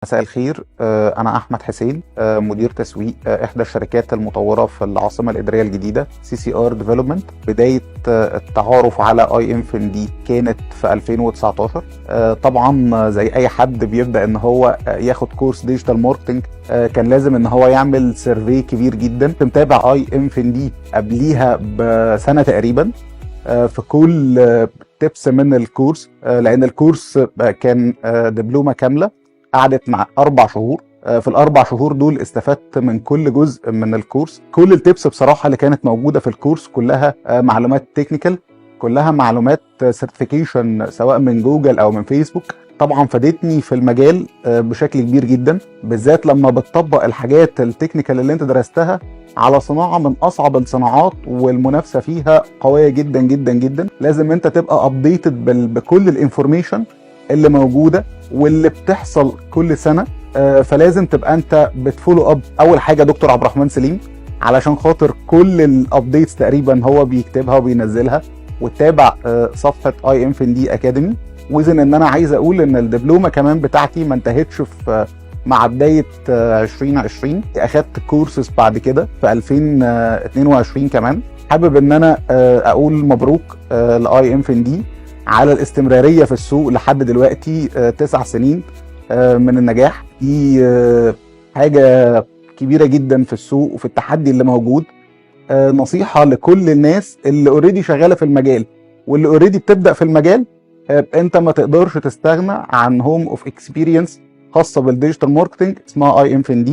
مساء الخير. أنا أحمد حسين، مدير تسويق إحدى الشركات المطورة في العاصمة الإدارية الجديدة CCR Development. بداية التعارف على IMFND كانت في 2019. طبعا زي أي حد بيبدأ إن هو ياخد كورس ديجيتال ماركتنج، كان لازم إن هو يعمل سيرفي كبير جدا. كنت متابع IMFND قبليها بسنة تقريبا في كل تبس من الكورس، لأن الكورس كان دبلومة كاملة قعدت مع 4 شهور. في ال4 شهور دول استفدت من كل جزء من الكورس. كل التيبس بصراحة اللي كانت موجودة في الكورس كلها معلومات تكنيكال، كلها معلومات سيرتيفيكيشن سواء من جوجل او من فيسبوك. طبعا فادتني في المجال بشكل كبير جدا، بالذات لما بتطبق الحاجات التكنيكال اللي انت درستها على صناعة من اصعب الصناعات والمنافسة فيها قوية جدا جدا جدا. لازم انت تبقى ابديتد بكل الانفورميشن اللي موجودة واللي بتحصل كل سنة. فلازم تبقى انت بتفولو اب اول حاجة دكتور عبد الرحمن سليم، علشان خاطر كل الابديتس تقريبا هو بيكتبها وبينزلها، وتتابع صفحة IMFND Academy. وزن ان انا عايز اقول ان الدبلومة كمان بتاعتي ما انتهتش في مع بداية 2020. اخدت كورسز بعد كده في 2022 كمان. حابب ان انا اقول مبروك ل IMFND على الاستمرارية في السوق لحد دلوقتي 9 سنين من النجاح. دي حاجة كبيرة جدا في السوق وفي التحدي اللي موجود. نصيحة لكل الناس اللي اوريدي شغالة في المجال واللي اوريدي بتبدأ في المجال، انت ما تقدرش تستغنى عن هوم اوف اكسبيرينس خاصة بالديجيتال ماركتنج اسمها IMFND.